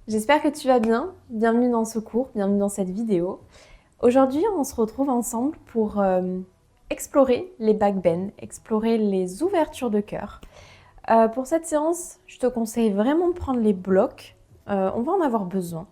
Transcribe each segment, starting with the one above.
J'espère que tu vas bien. Bienvenue dans ce cours, bienvenue dans cette vidéo. Aujourd'hui, on se retrouve ensemble pour explorer les backbends, explorer les ouvertures de cœur. Pour cette séance, je te conseille vraiment de prendre les blocs. On va en avoir besoin.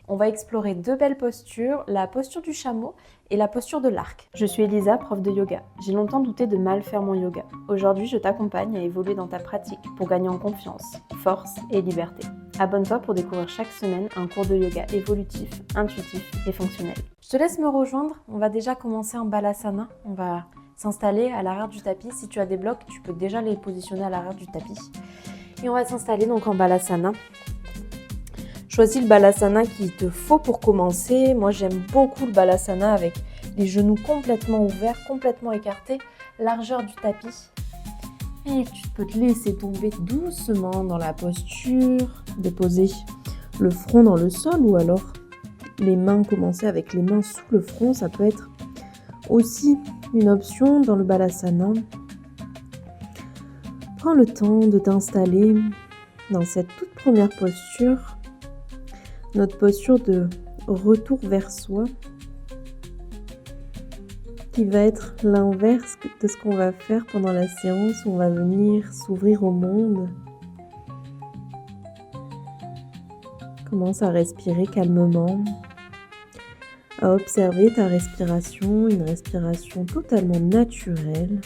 On va explorer deux belles postures, la posture du chameau et la posture de l'arc. Je suis Elisa, prof de yoga. J'ai longtemps douté de mal faire mon yoga. Aujourd'hui, je t'accompagne à évoluer dans ta pratique pour gagner en confiance, force et liberté. Abonne-toi pour découvrir chaque semaine un cours de yoga évolutif, intuitif et fonctionnel. Je te laisse me rejoindre. On va déjà commencer en balasana. On va s'installer à l'arrière du tapis. Si tu as des blocs, tu peux déjà les positionner à l'arrière du tapis. Et on va s'installer donc en balasana. Choisis le balasana qu'il te faut pour commencer. Moi, j'aime beaucoup le balasana avec les genoux complètement ouverts, complètement écartés, largeur du tapis. Et tu peux te laisser tomber doucement dans la posture, déposer le front dans le sol ou alors les mains, commencer avec les mains sous le front. Ça peut être aussi une option dans le balasana. Prends le temps de t'installer dans cette toute première posture. Notre posture de retour vers soi, qui va être l'inverse de ce qu'on va faire pendant la séance. On va venir s'ouvrir au monde. Commence à respirer calmement, à observer ta respiration, une respiration totalement naturelle.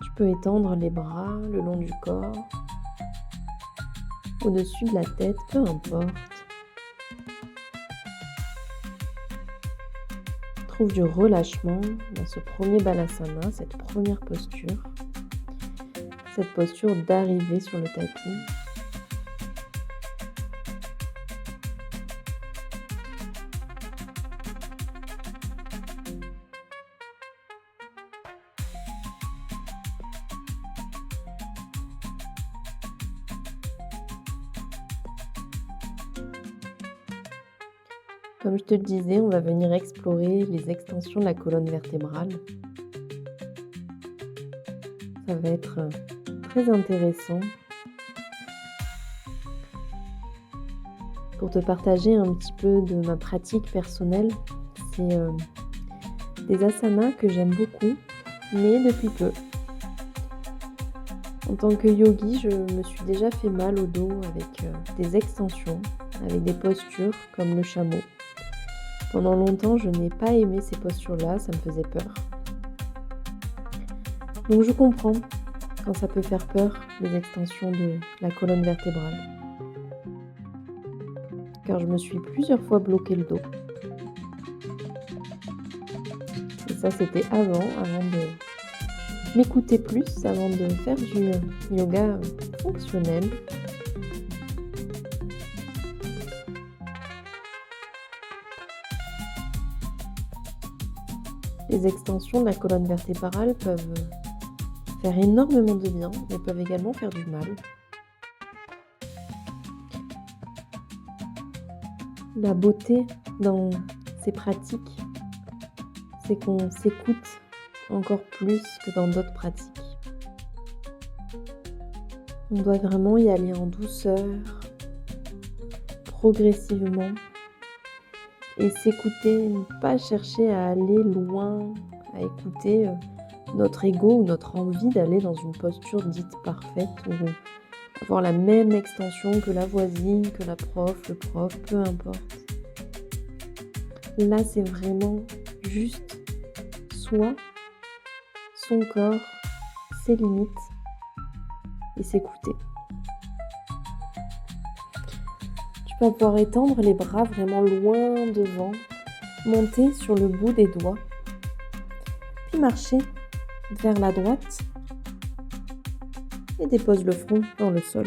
Tu peux étendre les bras le long du corps, au-dessus de la tête, peu importe. Trouve du relâchement dans ce premier balasana, cette première posture. Cette posture d'arrivée sur le tapis. Comme je te le disais, on va venir explorer les extensions de la colonne vertébrale. Ça va être très intéressant pour te partager un petit peu de ma pratique personnelle. C'est des asanas que j'aime beaucoup, mais depuis peu. En tant que yogi, je me suis déjà fait mal au dos avec des extensions, avec des postures comme le chameau. Pendant longtemps, je n'ai pas aimé ces postures-là, ça me faisait peur. Donc je comprends quand ça peut faire peur, les extensions de la colonne vertébrale. Car je me suis plusieurs fois bloqué le dos. Et ça, c'était avant de m'écouter plus, avant de faire du yoga fonctionnel. Les extensions de la colonne vertébrale peuvent faire énormément de bien, mais peuvent également faire du mal. La beauté dans ces pratiques, c'est qu'on s'écoute encore plus que dans d'autres pratiques. On doit vraiment y aller en douceur, progressivement, et s'écouter, ne pas chercher à aller loin, à écouter notre ego ou notre envie d'aller dans une posture dite parfaite ou avoir la même extension que la voisine, que la prof, le prof, peu importe. Là, c'est vraiment juste soi, son corps, ses limites et s'écouter. Tu vas pouvoir étendre les bras vraiment loin devant, monter sur le bout des doigts, puis marcher vers la droite et dépose le front dans le sol.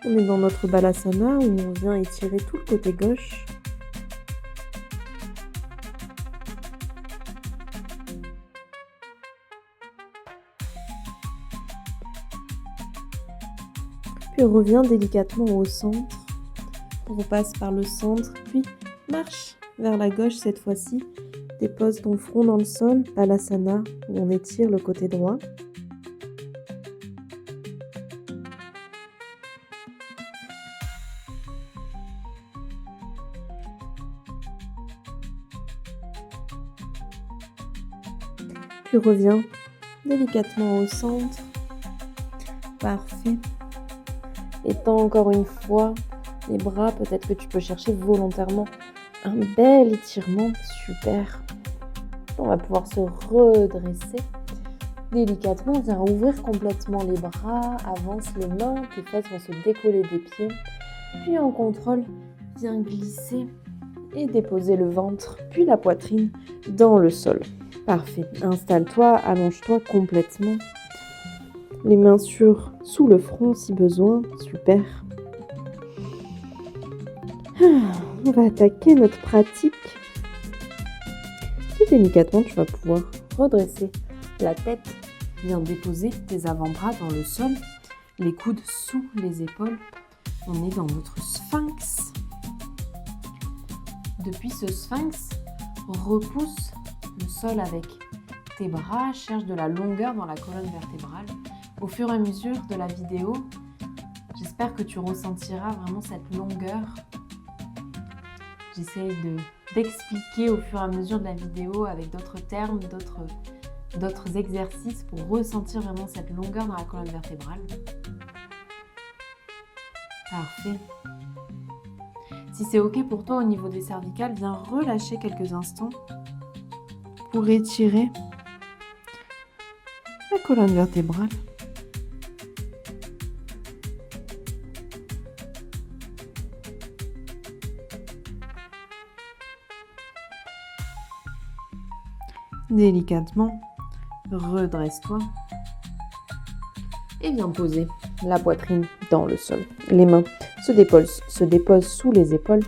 On est dans notre balasana où on vient étirer tout le côté gauche. Puis reviens délicatement au centre. On repasse par le centre, puis marche vers la gauche cette fois-ci, Dépose ton front dans le sol, Balasana, où on étire le côté droit. Puis reviens délicatement au centre. Parfait. Étends encore une fois les bras. Peut-être que tu peux chercher volontairement un bel étirement. Super. On va pouvoir se redresser délicatement. Viens ouvrir complètement les bras. Avance les mains. Tes fesses vont se décoller des pieds. Puis en contrôle, viens glisser et déposer le ventre, puis la poitrine dans le sol. Parfait. Installe-toi, allonge-toi complètement. Les mains sous le front si besoin. Super. On va attaquer notre pratique. Et délicatement, tu vas pouvoir redresser la tête. Viens déposer tes avant-bras dans le sol. Les coudes sous les épaules. On est dans notre sphinx. Depuis ce sphinx, repousse le sol avec tes bras, cherche de la longueur dans la colonne vertébrale. Au fur et à mesure de la vidéo, j'espère que tu ressentiras vraiment cette longueur. J'essaye d'expliquer au fur et à mesure de la vidéo avec d'autres termes, d'autres exercices pour ressentir vraiment cette longueur dans la colonne vertébrale. Parfait. Si c'est OK pour toi au niveau des cervicales, viens relâcher quelques instants pour étirer la colonne vertébrale. Délicatement, redresse-toi et viens poser la poitrine dans le sol. Les mains se déposent sous les épaules.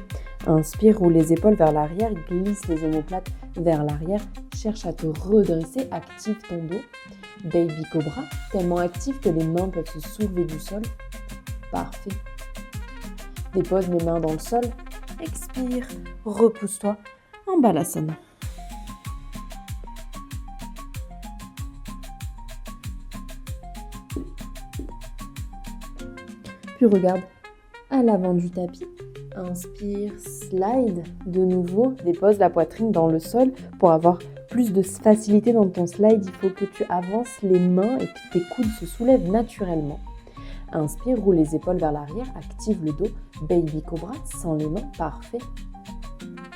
Inspire, roule les épaules vers l'arrière, glisse les omoplates vers l'arrière. Cherche à te redresser, active ton dos. Baby Cobra, tellement actif que les mains peuvent se soulever du sol. Parfait. Dépose les mains dans le sol. Expire, repousse-toi en Balasana. Puis regarde à l'avant du tapis. Inspire, slide de nouveau. Dépose la poitrine dans le sol. Pour avoir plus de facilité dans ton slide, il faut que tu avances les mains et que tes coudes se soulèvent naturellement. Inspire, roule les épaules vers l'arrière. Active le dos. Baby Cobra, sans les mains. Parfait.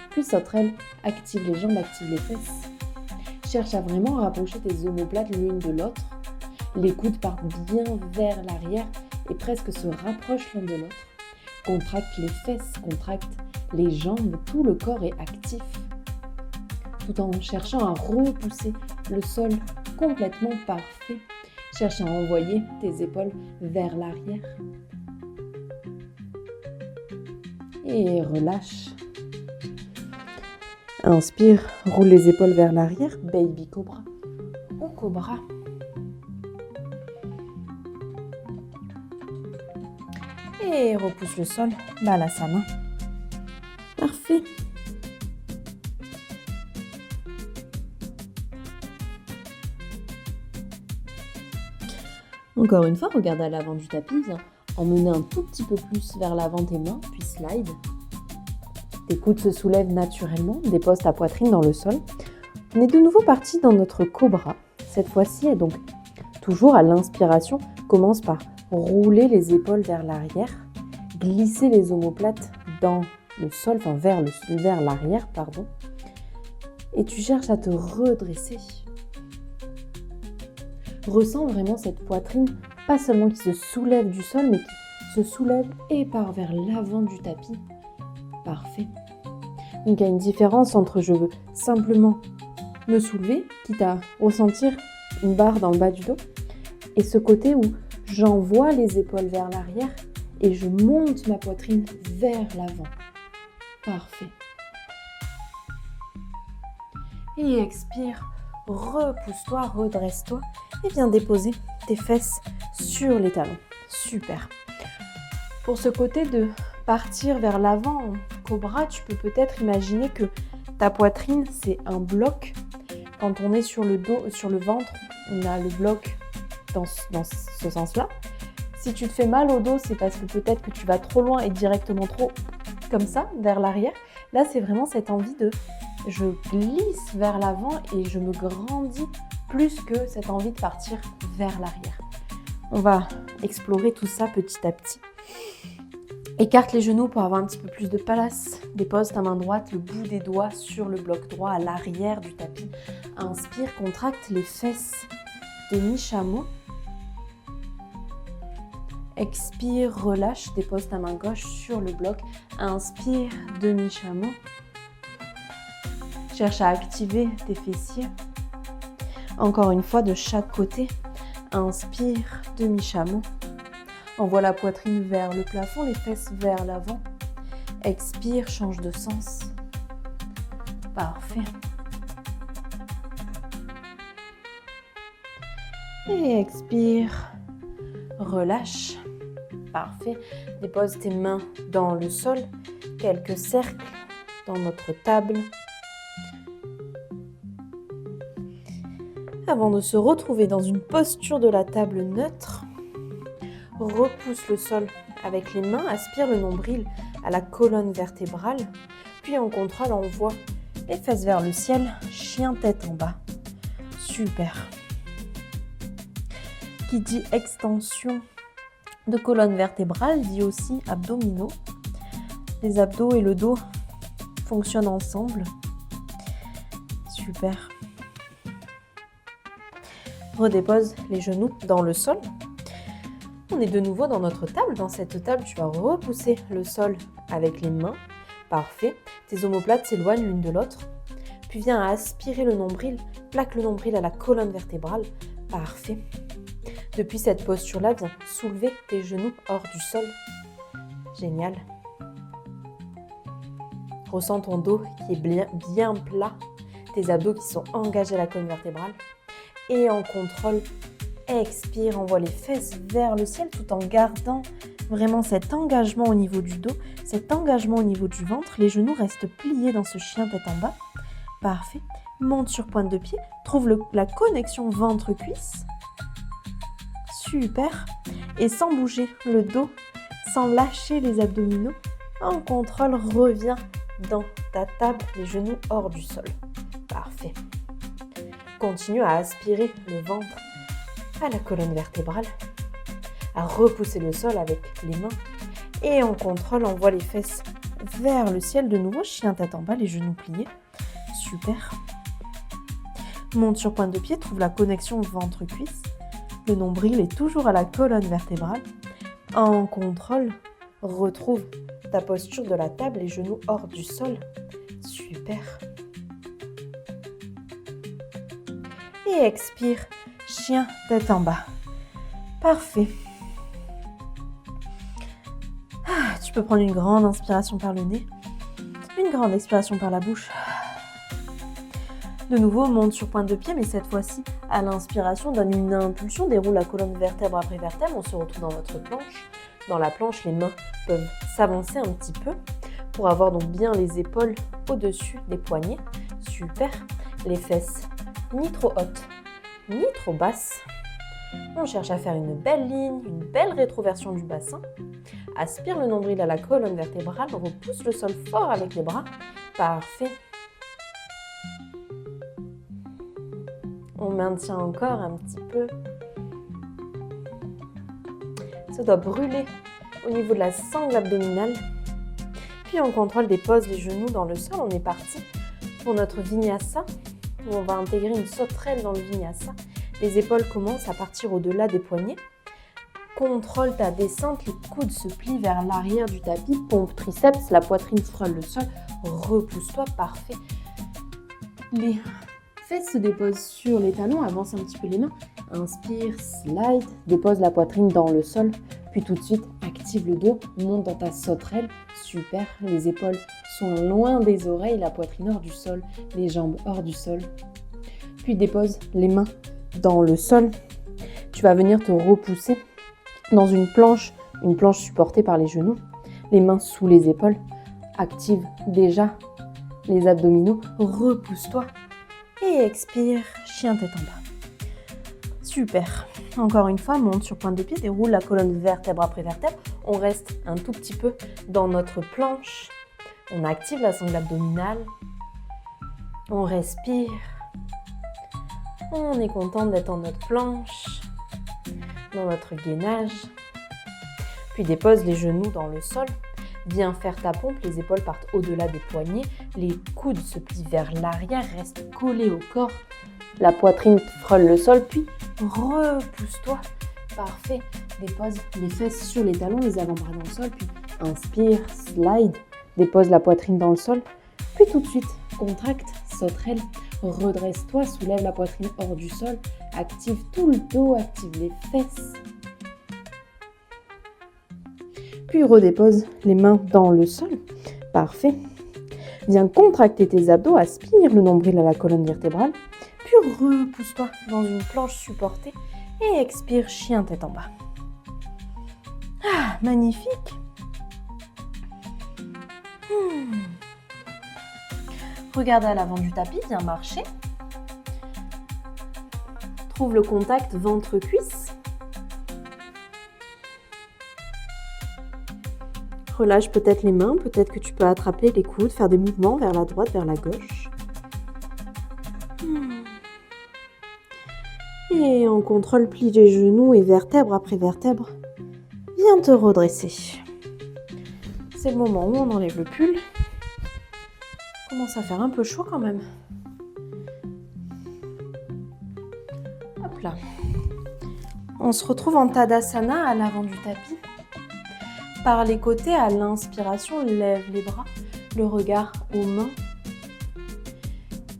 Puis sauterelle. Active les jambes, active les fesses. Cherche à vraiment rapprocher tes omoplates l'une de l'autre. Les coudes partent bien vers l'arrière et presque se rapprochent l'un de l'autre. Contracte les fesses, contracte les jambes, tout le corps est actif. Tout en cherchant à repousser le sol complètement parfait. Cherche à envoyer tes épaules vers l'arrière. Et relâche. Inspire, roule les épaules vers l'arrière, Baby Cobra ou Cobra. Et repousse le sol, Balasana. Parfait. Encore une fois, regarde à l'avant du tapis, viens emmener un tout petit peu plus vers l'avant tes mains, puis slide. Tes coudes se soulèvent naturellement, dépose ta poitrine dans le sol. On est de nouveau parti dans notre cobra. Cette fois-ci, donc toujours à l'inspiration, commence par rouler les épaules vers l'arrière, glisser les omoplates dans le sol, enfin vers l'arrière, pardon. Et tu cherches à te redresser. Ressens vraiment cette poitrine, pas seulement qui se soulève du sol, mais qui se soulève et part vers l'avant du tapis. Parfait. Donc il y a une différence entre je veux simplement me soulever, quitte à ressentir une barre dans le bas du dos, et ce côté où j'envoie les épaules vers l'arrière et je monte ma poitrine vers l'avant. Parfait. Et expire, repousse-toi, redresse-toi et viens déposer tes fesses sur les talons. Super. Pour ce côté de partir vers l'avant en cobra, tu peux peut-être imaginer que Ta poitrine, c'est un bloc. Quand on est sur le dos, sur le ventre, on a le bloc dans ce sens-là. Si tu te fais mal au dos, c'est parce que peut-être que tu vas trop loin et directement trop comme ça, vers l'arrière. Là, c'est vraiment cette envie de je glisse vers l'avant et je me grandis plus que cette envie de partir vers l'arrière. On va explorer tout ça petit à petit. Écarte les genoux pour avoir un petit peu plus de place. Dépose ta main droite, le bout des doigts sur le bloc droit à l'arrière du tapis. Inspire, contracte les fesses. Demi-chameau. Expire, relâche, dépose ta main gauche sur le bloc. Inspire, demi-chameau. Cherche à activer tes fessiers. Encore une fois, de chaque côté. Inspire, demi-chameau. Envoie la poitrine vers le plafond, les fesses vers l'avant. Expire, change de sens. Parfait. Et expire, relâche. Parfait. Dépose tes mains dans le sol. Quelques cercles dans notre table. Avant de se retrouver dans une posture de la table neutre, repousse le sol avec les mains, aspire le nombril à la colonne vertébrale, puis en contrôle, envoie les fesses vers le ciel, chien tête en bas. Super. Qui dit extension de colonne vertébrale dit aussi abdominaux. Les abdos et le dos fonctionnent ensemble. Super. Redépose les genoux dans le sol. On est de nouveau dans notre table. Dans cette table, tu vas repousser le sol avec les mains. Parfait. Tes omoplates s'éloignent l'une de l'autre. Puis viens aspirer le nombril. Plaque le nombril à la colonne vertébrale. Parfait. Depuis cette posture-là, viens soulever tes genoux hors du sol. Génial. Ressens ton dos qui est bien plat. Tes abdos qui sont engagés à la colonne vertébrale. Et en contrôle, expire, envoie les fesses vers le ciel tout en gardant vraiment cet engagement au niveau du dos, cet engagement au niveau du ventre. Les genoux restent pliés dans ce chien tête en bas. Parfait. Monte sur pointe de pied. Trouve la connexion ventre-cuisse. Super. Et sans bouger le dos, sans lâcher les abdominaux, en contrôle, reviens dans ta table, les genoux hors du sol. Parfait. Continue à aspirer le ventre à la colonne vertébrale, à repousser le sol avec les mains et en contrôle, envoie les fesses vers le ciel de nouveau, chien tête en bas, les genoux pliés. Super. Monte sur pointe de pied, trouve la connexion ventre-cuisse. Le nombril est toujours à la colonne vertébrale. En contrôle, retrouve ta posture de la table, les genoux hors du sol. Super. Et expire, chien tête en bas. Parfait. Tu peux prendre une grande inspiration par le nez, une grande expiration par la bouche. De nouveau, monte sur pointe de pied, mais cette fois-ci, à l'inspiration, donne une impulsion, déroule la colonne vertèbre après vertèbre. On se retrouve dans notre planche. Dans la planche, les mains peuvent s'avancer un petit peu pour avoir donc bien les épaules au-dessus des poignets. Super. Les fesses ni trop hautes, ni trop basses. On cherche à faire une belle ligne, une belle rétroversion du bassin. Aspire le nombril à la colonne vertébrale, repousse le sol fort avec les bras. Parfait. On maintient encore un petit peu. Ça doit brûler au niveau de la sangle abdominale. Puis on contrôle, dépose les genoux dans le sol. On est parti pour notre vinyasa, où on va intégrer une sauterelle dans le vinyasa. Les épaules commencent à partir au-delà des poignets. Contrôle ta descente, les coudes se plient vers l'arrière du tapis, pompe triceps, la poitrine frôle le sol. Repousse-toi, parfait. Les fesses se déposent sur les talons, avance un petit peu les mains. Inspire, slide, dépose la poitrine dans le sol. Puis tout de suite, active le dos, monte dans ta sauterelle. Super, les épaules sont loin des oreilles, la poitrine hors du sol, les jambes hors du sol. Puis dépose les mains dans le sol. Tu vas venir te repousser dans une planche supportée par les genoux, les mains sous les épaules. Active déjà les abdominaux, repousse-toi. Et expire, chien tête en bas. Super. Encore une fois, monte sur pointe de pied, déroule la colonne vertèbre après vertèbre. On reste un tout petit peu dans notre planche. On active la sangle abdominale. On respire. On est content d'être dans notre planche, dans notre gainage. Puis dépose les genoux dans le sol. Viens faire ta pompe, les épaules partent au-delà des poignets. Les coudes se plient vers l'arrière, restent collés au corps. La poitrine frôle le sol, puis repousse-toi. Parfait. Dépose les fesses sur les talons, les avant-bras dans le sol, puis inspire, slide. Dépose la poitrine dans le sol, puis tout de suite, contracte, sauterelle. Redresse-toi, soulève la poitrine hors du sol, active tout le dos, active les fesses. Puis redépose les mains dans le sol. Parfait. Viens contracter tes abdos, aspire le nombril à la colonne vertébrale. Puis repousse-toi dans une planche supportée et expire, chien tête en bas. Ah, magnifique. Regarde à l'avant du tapis, viens marcher. Trouve le contact ventre-cuisse. Relâche peut-être les mains, peut-être que tu peux attraper les coudes, faire des mouvements vers la droite, vers la gauche. Et on contrôle, plie les genoux et vertèbre après vertèbre. Viens te redresser. C'est le moment où on enlève le pull. Commence à faire un peu chaud quand même. Hop là. On se retrouve en Tadasana à l'avant du tapis. Par les côtés, à l'inspiration, lève les bras, le regard aux mains.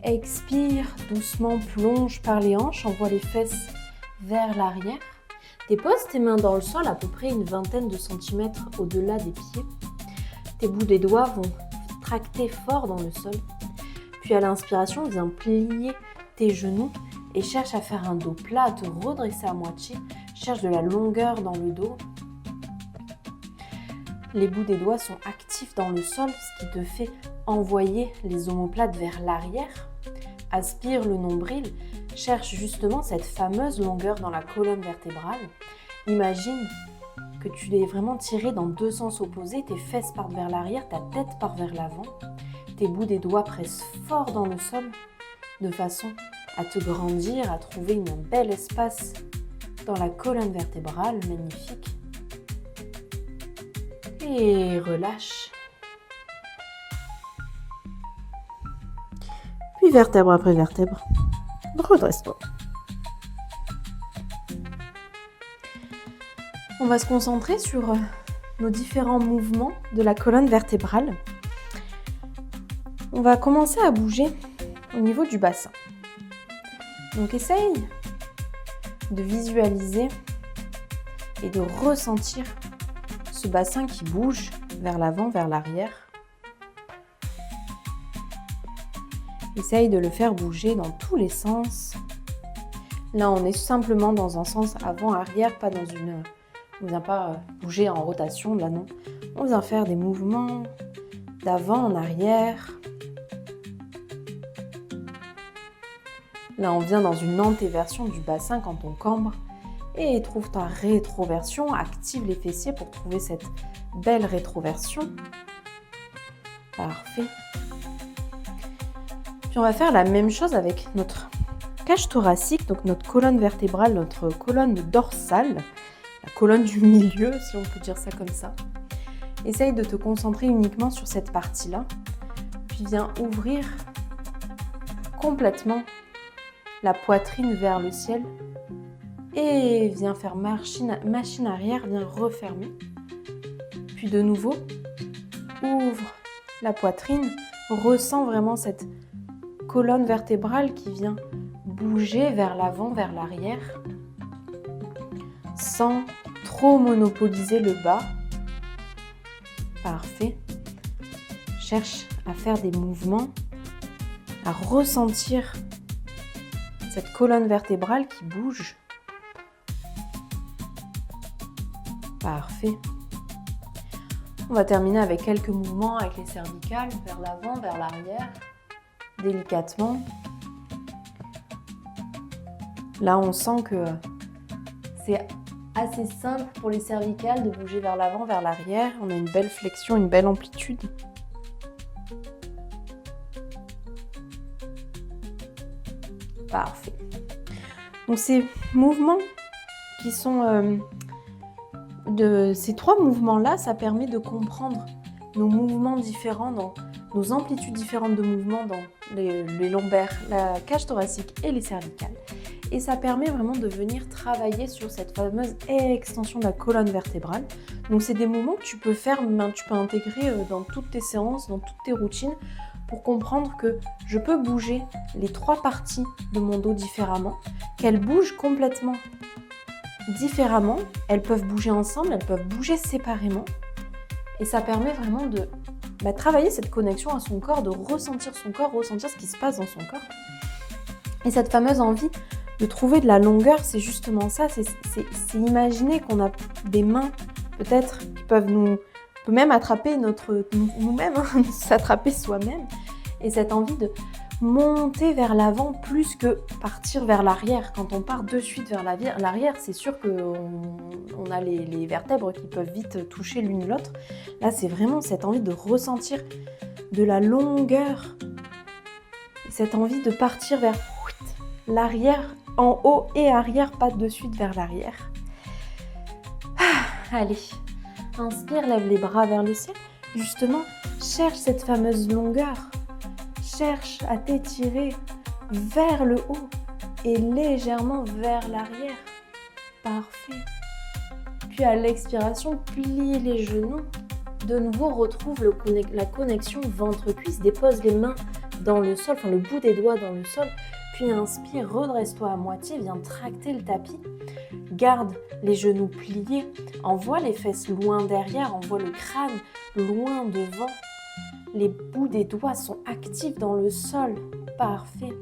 Expire, doucement plonge par les hanches, envoie les fesses vers l'arrière. Dépose tes mains dans le sol à peu près une vingtaine de centimètres au-delà des pieds. Tes bouts des doigts vont tracter fort dans le sol. Puis à l'inspiration, viens plier tes genoux et cherche à faire un dos plat, à te redresser à moitié. Cherche de la longueur dans le dos. Les bouts des doigts sont actifs dans le sol, ce qui te fait envoyer les omoplates vers l'arrière. Aspire le nombril, cherche justement cette fameuse longueur dans la colonne vertébrale. Imagine que tu l'es vraiment tiré dans deux sens opposés, tes fesses partent vers l'arrière, ta tête part vers l'avant. Tes bouts des doigts pressent fort dans le sol, de façon à te grandir, à trouver un bel espace dans la colonne vertébrale, magnifique. Et relâche. Puis vertèbre après vertèbre, redresse-toi. On va se concentrer sur nos différents mouvements de la colonne vertébrale. On va commencer à bouger au niveau du bassin. Donc essaye de visualiser et de ressentir ce bassin qui bouge vers l'avant, vers l'arrière. Essaye de le faire bouger dans tous les sens. Là, on est simplement dans un sens avant-arrière, pas dans une... On ne vient pas bouger en rotation, là non. On vient faire des mouvements d'avant en arrière. Là, on vient dans une antéversion du bassin quand on cambre. Et trouve ta rétroversion, active les fessiers pour trouver cette belle rétroversion. Parfait. Puis on va faire la même chose avec notre cage thoracique, donc notre colonne vertébrale, notre colonne dorsale, la colonne du milieu, si on peut dire ça comme ça. Essaye de te concentrer uniquement sur cette partie-là. Puis viens ouvrir complètement la poitrine vers le ciel. Et viens faire machine arrière, viens refermer. Puis de nouveau, ouvre la poitrine, ressens vraiment cette colonne vertébrale qui vient bouger vers l'avant, vers l'arrière, sans trop monopoliser le bas. Parfait. Cherche à faire des mouvements, à ressentir cette colonne vertébrale qui bouge. Parfait. On va terminer avec quelques mouvements avec les cervicales, vers l'avant, vers l'arrière, délicatement. Là, on sent que c'est assez simple pour les cervicales de bouger vers l'avant, vers l'arrière. On a une belle flexion, une belle amplitude. Parfait. Donc ces mouvements qui sont ces 3 mouvements-là, ça permet de comprendre nos mouvements différents, nos amplitudes différentes de mouvements dans les lombaires, la cage thoracique et les cervicales. Et ça permet vraiment de venir travailler sur cette fameuse extension de la colonne vertébrale. Donc c'est des mouvements que tu peux faire, tu peux intégrer dans toutes tes séances, dans toutes tes routines, pour comprendre que je peux bouger les 3 parties de mon dos différemment, qu'elles bougent complètement différemment, elles peuvent bouger ensemble, elles peuvent bouger séparément. Et ça permet vraiment de travailler cette connexion à son corps, de ressentir son corps, ressentir ce qui se passe dans son corps. Et cette fameuse envie de trouver de la longueur, c'est justement ça, c'est imaginer qu'on a des mains peut-être qui peuvent on peut même attraper nous-mêmes, s'attraper soi-même. Et cette envie de monter vers l'avant plus que partir vers l'arrière. Quand on part de suite vers l'arrière, c'est sûr qu'on a les vertèbres qui peuvent vite toucher l'une l'autre. Là, c'est vraiment cette envie de ressentir de la longueur. Cette envie de partir vers l'arrière, en haut et arrière, pas de suite vers l'arrière. Allez, inspire, lève les bras vers le ciel. Justement, cherche cette fameuse longueur. Cherche à t'étirer vers le haut et légèrement vers l'arrière. Parfait. Puis à l'expiration, plie les genoux. De nouveau, retrouve la connexion ventre-cuisse. Dépose les mains dans le sol, le bout des doigts dans le sol. Puis inspire, redresse-toi à moitié, viens tracter le tapis. Garde les genoux pliés. Envoie les fesses loin derrière, envoie le crâne loin devant. Les bouts des doigts sont actifs dans le sol. Parfait.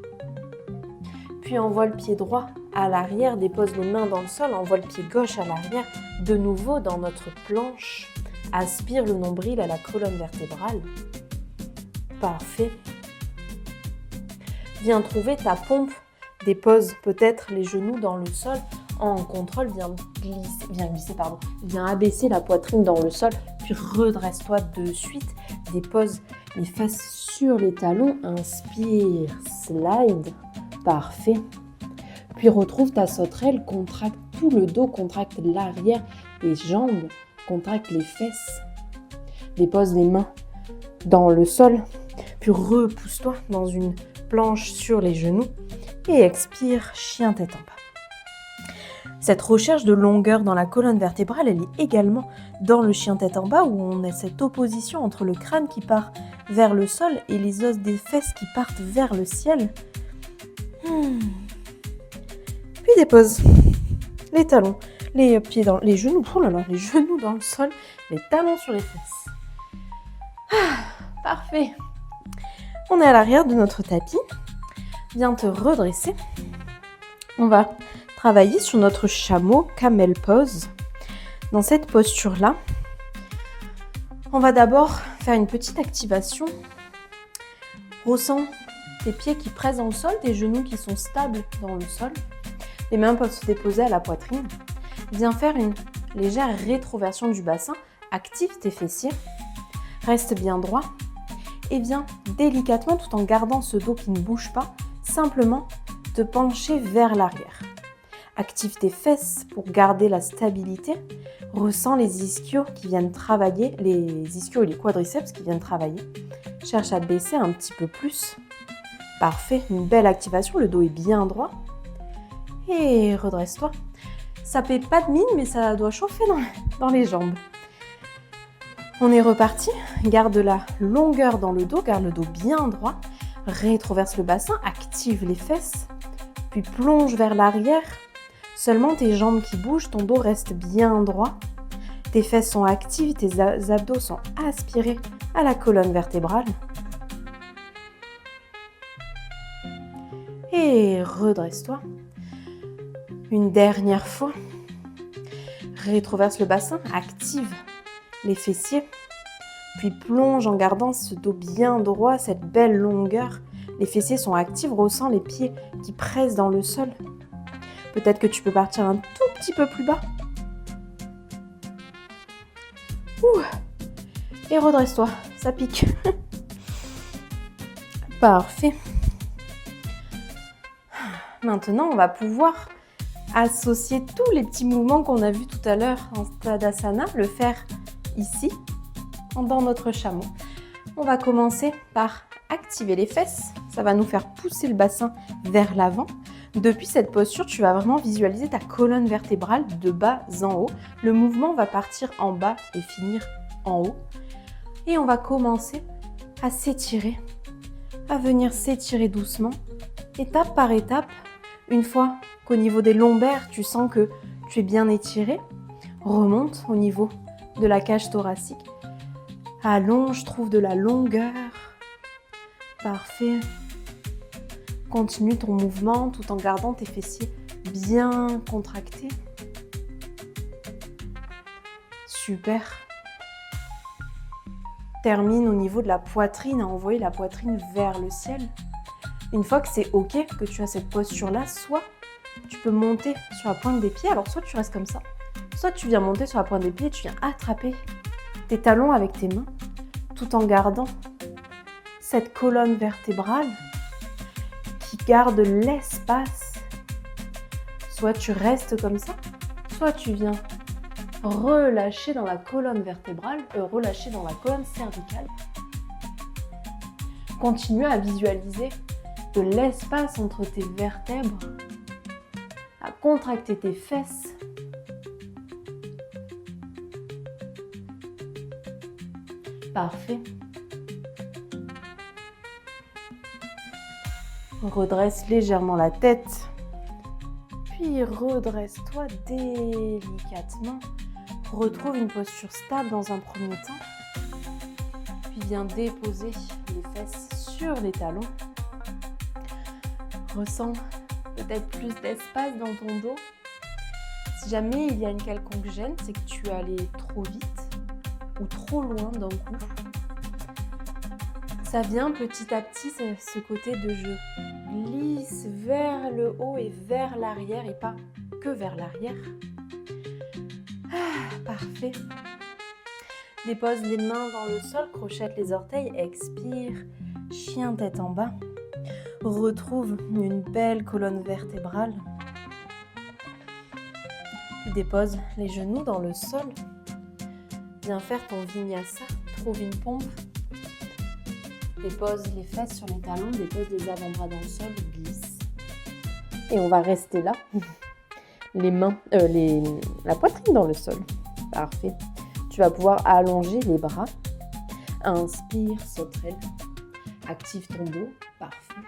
Puis envoie le pied droit à l'arrière, dépose les mains dans le sol, envoie le pied gauche à l'arrière. De nouveau dans notre planche. Aspire le nombril à la colonne vertébrale. Parfait. Viens trouver ta pompe. Dépose peut-être les genoux dans le sol. En contrôle, viens abaisser la poitrine dans le sol. Puis redresse-toi de suite. Dépose les fesses sur les talons. Inspire, slide. Parfait. Puis retrouve ta sauterelle. Contracte tout le dos. Contracte l'arrière des jambes. Contracte les fesses. Dépose les mains dans le sol. Puis repousse-toi dans une planche sur les genoux. Et expire, chien tête en bas. Cette recherche de longueur dans la colonne vertébrale, elle est également dans le chien tête en bas où on a cette opposition entre le crâne qui part vers le sol et les os des fesses qui partent vers le ciel. Puis dépose les talons, les pieds dans les genoux, les genoux dans le sol, les talons sur les fesses. Parfait. On est à l'arrière de notre tapis. Viens te redresser. On va travailler sur notre chameau camel pose. Dans cette posture-là, on va d'abord faire une petite activation. Ressens tes pieds qui pressent dans le sol, tes genoux qui sont stables dans le sol. Les mains peuvent se déposer à la poitrine. Viens faire une légère rétroversion du bassin. Active tes fessiers. Reste bien droit. Et viens délicatement, tout en gardant ce dos qui ne bouge pas, simplement te pencher vers l'arrière. Active tes fesses pour garder la stabilité. Ressens les ischios qui viennent travailler, les ischios et les quadriceps qui viennent travailler. Cherche à baisser un petit peu plus. Parfait, une belle activation, le dos est bien droit. Et redresse-toi. Ça fait pas de mine, mais ça doit chauffer dans les jambes. On est reparti. Garde la longueur dans le dos, garde le dos bien droit. Rétroverse le bassin, active les fesses. Puis plonge vers l'arrière. Seulement tes jambes qui bougent, ton dos reste bien droit. Tes fesses sont actives, tes abdos sont aspirés à la colonne vertébrale. Et redresse-toi. Une dernière fois. Rétroverse le bassin, active les fessiers. Puis plonge en gardant ce dos bien droit, cette belle longueur. Les fessiers sont actifs, ressens les pieds qui pressent dans le sol. Peut-être que tu peux partir un tout petit peu plus bas. Ouh. Et redresse-toi, ça pique. Parfait. Maintenant, on va pouvoir associer tous les petits mouvements qu'on a vus tout à l'heure en Tadasana, le faire ici, dans notre chameau. On va commencer par activer les fesses. Ça va nous faire pousser le bassin vers l'avant. Depuis cette posture, tu vas vraiment visualiser ta colonne vertébrale de bas en haut. Le mouvement va partir en bas et finir en haut. Et on va commencer à s'étirer, à venir s'étirer doucement, étape par étape. Une fois qu'au niveau des lombaires, tu sens que tu es bien étiré, remonte au niveau de la cage thoracique. Allonge, trouve de la longueur. Parfait. Continue ton mouvement tout en gardant tes fessiers bien contractés. Super. Termine au niveau de la poitrine, à envoyer la poitrine vers le ciel. Une fois que c'est OK, que tu as cette posture-là, soit tu peux monter sur la pointe des pieds, alors soit tu restes comme ça, soit tu viens monter sur la pointe des pieds et tu viens attraper tes talons avec tes mains, tout en gardant cette colonne vertébrale qui garde l'espace. Soit tu restes comme ça, soit tu viens relâcher dans la colonne vertébrale, relâcher dans la colonne cervicale. Continue à visualiser de l'espace entre tes vertèbres, à contracter tes fesses. Parfait. Redresse légèrement la tête, puis redresse-toi délicatement. Retrouve une posture stable dans un premier temps, puis viens déposer les fesses sur les talons. Ressens peut-être plus d'espace dans ton dos. Si jamais il y a une quelconque gêne, c'est que tu es allé trop vite ou trop loin d'un coup. Ça vient petit à petit, ce côté de je glisse vers le haut et vers l'arrière et pas que vers l'arrière. Parfait. Dépose les mains dans le sol, crochette les orteils, expire, chien tête en bas. Retrouve une belle colonne vertébrale. Puis dépose les genoux dans le sol. Viens faire ton vinyasa, trouve une pompe. Dépose les fesses sur les talons, dépose les avant-bras dans le sol, glisse. Et on va rester là. Les mains, la poitrine dans le sol. Parfait. Tu vas pouvoir allonger les bras. Inspire, sauterelle. Active ton dos. Parfait.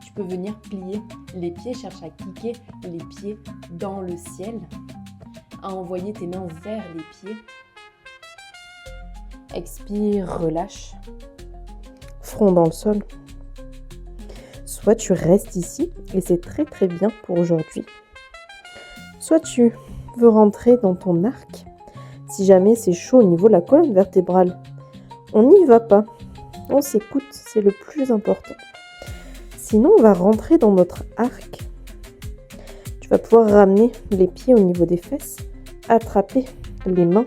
Tu peux venir plier les pieds, cherche à cliquer les pieds dans le ciel. À envoyer tes mains vers les pieds. Expire, relâche. Front dans le sol. Soit tu restes ici, et c'est très très bien pour aujourd'hui. Soit tu veux rentrer dans ton arc. Si jamais c'est chaud au niveau de la colonne vertébrale, on n'y va pas. On s'écoute, c'est le plus important. Sinon, on va rentrer dans notre arc. Tu vas pouvoir ramener les pieds au niveau des fesses, attraper les mains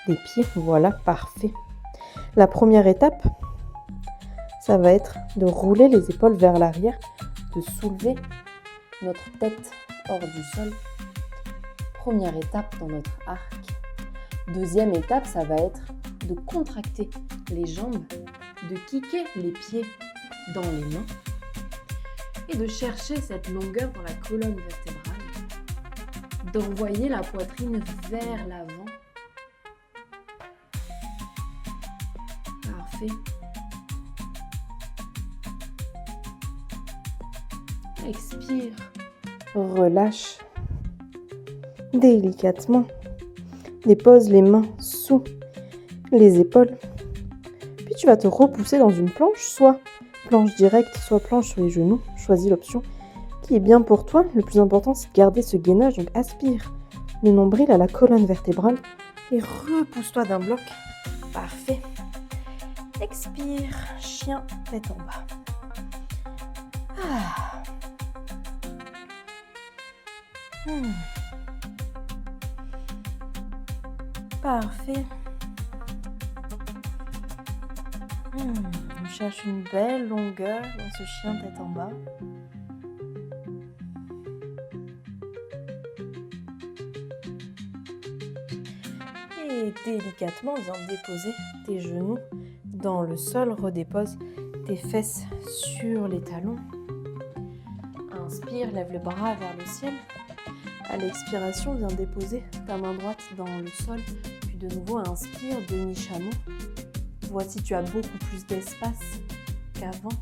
des pieds. Voilà, parfait. La première étape, ça va être de rouler les épaules vers l'arrière, de soulever notre tête hors du sol. Première étape dans notre arc. Deuxième étape, ça va être de contracter les jambes, de kicker les pieds dans les mains et de chercher cette longueur dans la colonne vertébrale, d'envoyer la poitrine vers l'avant. Parfait. Expire, relâche délicatement. Dépose les mains sous les épaules. Puis tu vas te repousser dans une planche, soit planche directe, soit planche sur les genoux. Choisis l'option qui est bien pour toi. Le plus important, c'est de garder ce gainage. Donc aspire le nombril à la colonne vertébrale. Et repousse-toi d'un bloc. Parfait. Expire, chien, tête en bas. Ah. Parfait. On cherche une belle longueur dans ce chien tête en bas. Et délicatement, viens déposer tes genoux dans le sol. Redépose tes fesses sur les talons. Inspire, lève le bras vers le ciel. À l'expiration, viens déposer ta main droite dans le sol. Puis de nouveau, inspire, demi-chameau. Voici, tu as beaucoup plus d'espace qu'avant.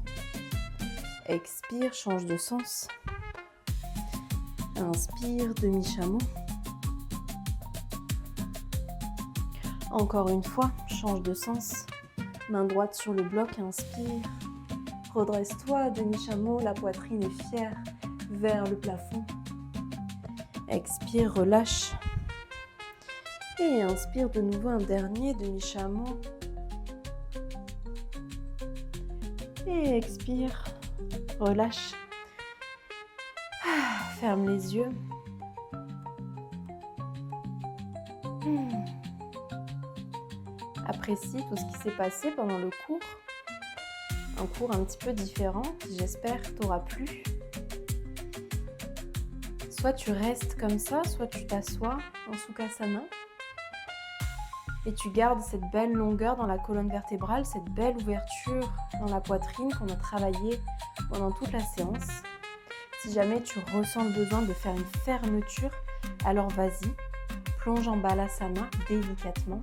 Expire, change de sens. Inspire, demi-chameau. Encore une fois, change de sens. Main droite sur le bloc, inspire. Redresse-toi, demi-chameau, la poitrine est fière vers le plafond. Expire, relâche. Et inspire de nouveau un dernier demi-chameau. Et expire, relâche. Ferme les yeux. Apprécie tout ce qui s'est passé pendant le cours. Un cours un petit peu différent qui, j'espère, t'aura plu. Soit tu restes comme ça, soit tu t'assois en Sukhasana et tu gardes cette belle longueur dans la colonne vertébrale, cette belle ouverture dans la poitrine qu'on a travaillé pendant toute la séance. Si jamais tu ressens le besoin de faire une fermeture, alors vas-y, plonge en Balasana délicatement.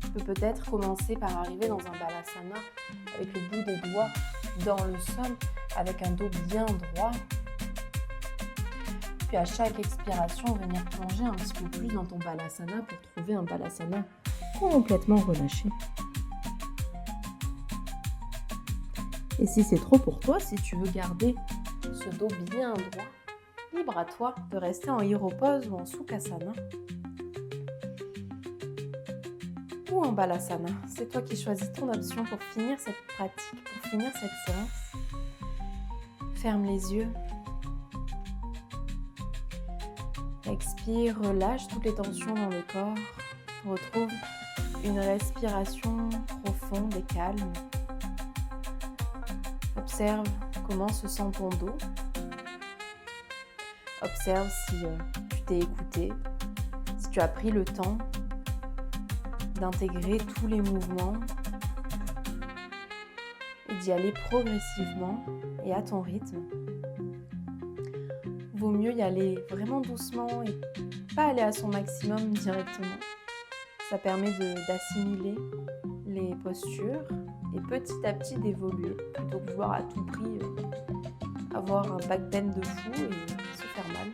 Tu peux peut-être commencer par arriver dans un Balasana avec le bout des doigts dans le sol, avec un dos bien droit. Puis à chaque expiration, venir plonger un petit peu plus dans ton Balasana pour trouver un Balasana complètement relâché. Et si c'est trop pour toi, si tu veux garder ce dos bien droit, libre à toi de rester en Hiro-pose ou en Sukhasana ou en Balasana. C'est toi qui choisis ton option pour finir cette pratique, pour finir cette séance. Ferme les yeux. Expire, relâche toutes les tensions dans le corps. Retrouve une respiration profonde et calme. Observe comment se sent ton dos. Observe si tu t'es écouté, si tu as pris le temps d'intégrer tous les mouvements et d'y aller progressivement et à ton rythme. Vaut mieux y aller vraiment doucement et pas aller à son maximum directement. Ça permet d'assimiler les postures et petit à petit d'évoluer plutôt que vouloir à tout prix avoir un back bend de fou et se faire mal.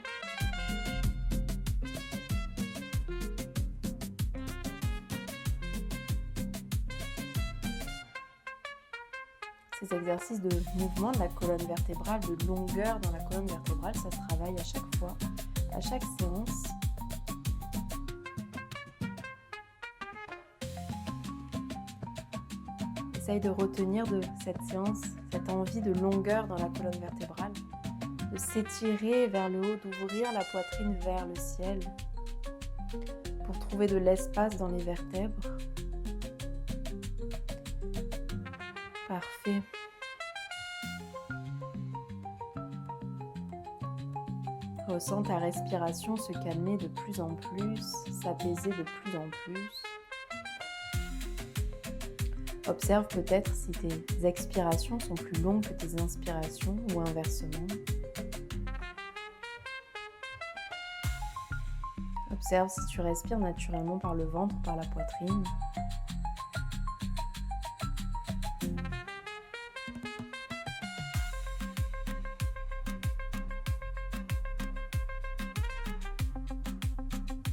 Ces exercices de mouvement de la colonne vertébrale, de longueur dans la colonne vertébrale, ça se travaille à chaque fois, à chaque séance. Essaye de retenir de cette séance cette envie de longueur dans la colonne vertébrale, de s'étirer vers le haut, d'ouvrir la poitrine vers le ciel pour trouver de l'espace dans les vertèbres. Parfait. Ressens ta respiration se calmer de plus en plus, s'apaiser de plus en plus. Observe peut-être si tes expirations sont plus longues que tes inspirations ou inversement. Observe si tu respires naturellement par le ventre ou par la poitrine.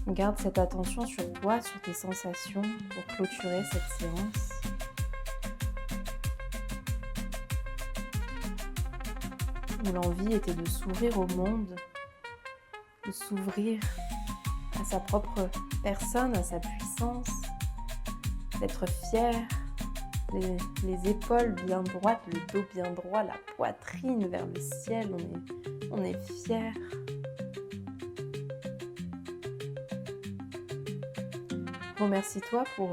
Garde cette attention sur toi, sur tes sensations pour clôturer cette séance. Où l'envie était de s'ouvrir au monde, de s'ouvrir à sa propre personne, à sa puissance, d'être fier, les épaules bien droites, le dos bien droit, la poitrine vers le ciel, on est fier. Remercie-toi pour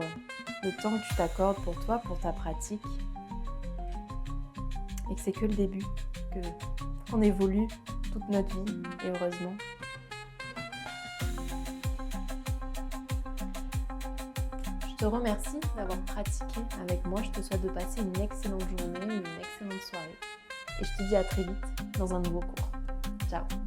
le temps que tu t'accordes pour toi, pour ta pratique. Et que c'est que le début, qu'on évolue toute notre vie, et heureusement. Je te remercie d'avoir pratiqué avec moi. Je te souhaite de passer une excellente journée, une excellente soirée. Et je te dis à très vite dans un nouveau cours. Ciao!